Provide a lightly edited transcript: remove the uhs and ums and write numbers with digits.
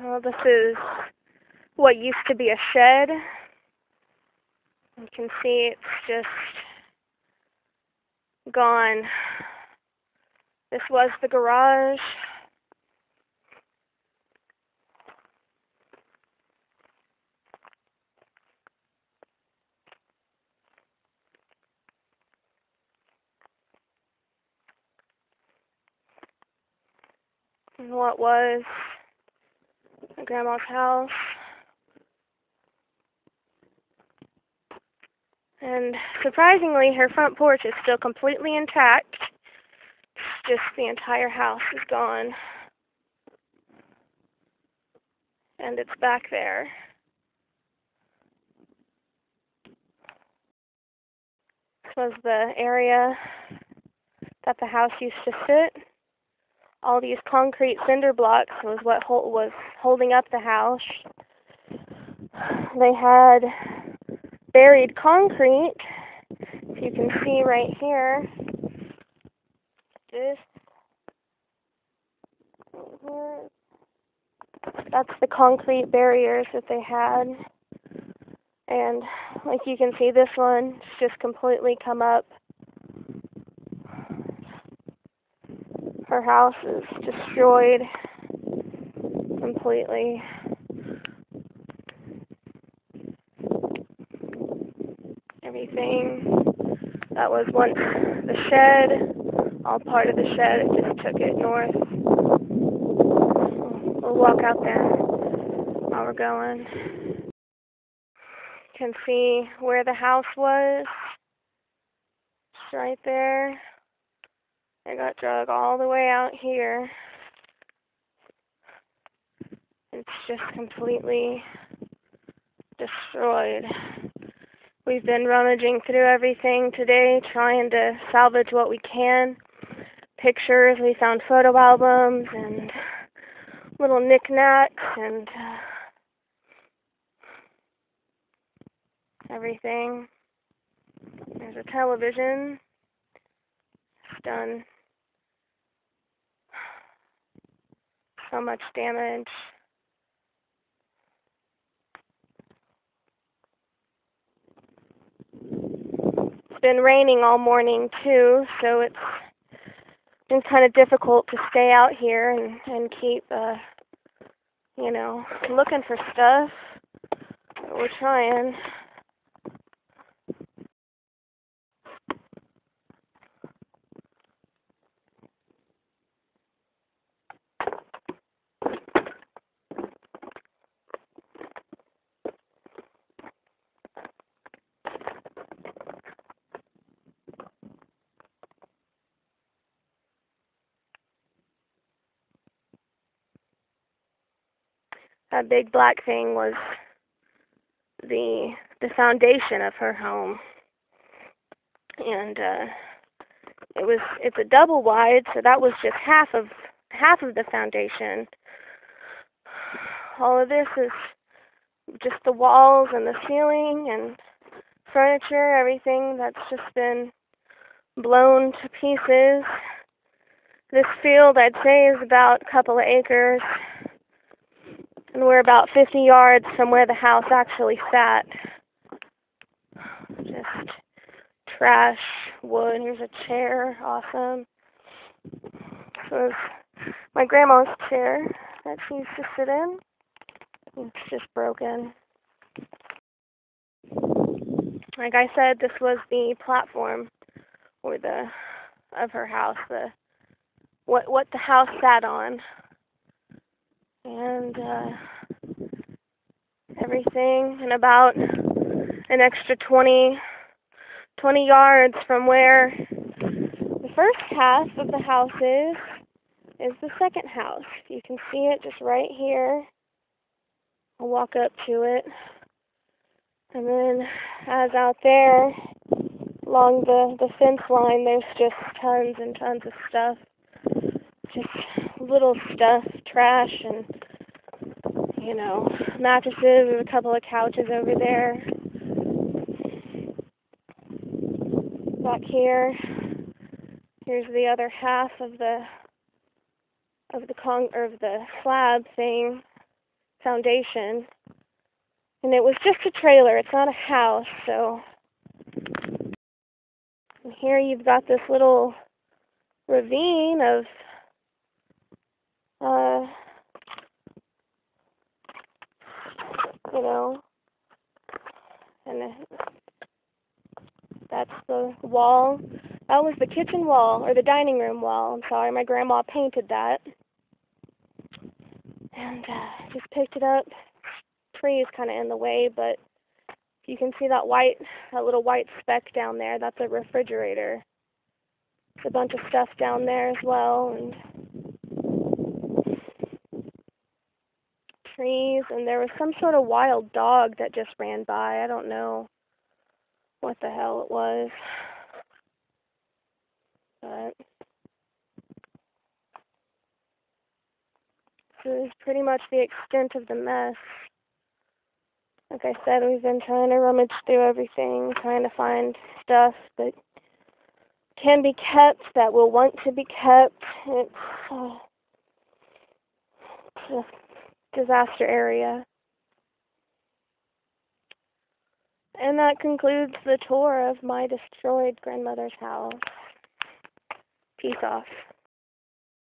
Well, this is what used to be a shed. You can see it's just gone. This was the garage. And what was my grandma's house. And surprisingly, her front porch is still completely intact. It's just the entire house is gone. And it's back there. This was the area that the house used to sit. All these concrete cinder blocks was what was holding up the house. They had buried concrete. If you can see right here, that's the concrete barriers that they had. And like you can see, this one's just completely come up. Her house is destroyed completely. Everything that was once the shed, all part of the shed, it just took it north. We'll walk out there while we're going. You can see where the house was. It's right there. It got dragged all the way out here. It's just completely destroyed. We've been rummaging through everything today, trying to salvage what we can. Pictures, we found photo albums and little knickknacks and everything. There's a television. It's done so much damage. It's been raining all morning too, so it's been kind of difficult to stay out here and keep, looking for stuff. But we're trying. That big black thing was the foundation of her home, and it's a double wide, so that was just half of the foundation. All of this is just the walls and the ceiling and furniture, everything that's just been blown to pieces. This field, I'd say, is about a couple of acres. And we're about 50 yards from where the house actually sat. Just trash, wood. Here's a chair. Awesome. This was my grandma's chair that she used to sit in. It's just broken. Like I said, this was the platform of her house, what the house sat on. And everything, and about an extra 20 yards from where the first half of the house is the second house. You can see it just right here. I'll walk up to it. And then as out there, along the fence line, there's just tons and tons of stuff. Just little stuff, trash, and, mattresses. There's a couple of couches over there. Back here's the other half of the slab thing. foundation. And it was just a trailer. It's not a house, so. And here you've got this little ravine of, you know, and that's the wall. That was the kitchen wall, or the dining room wall. I'm sorry, my grandma painted that. And just picked it up. Tree is kind of in the way, but you can see that little white speck down there. That's a refrigerator. There's a bunch of stuff down there as well, and trees, and there was some sort of wild dog that just ran by. I don't know what the hell it was, but this is pretty much the extent of the mess. Like I said, we've been trying to rummage through everything, trying to find stuff that can be kept, that will want to be kept. It's a disaster area. And that concludes the tour of my destroyed grandmother's house. Peace off.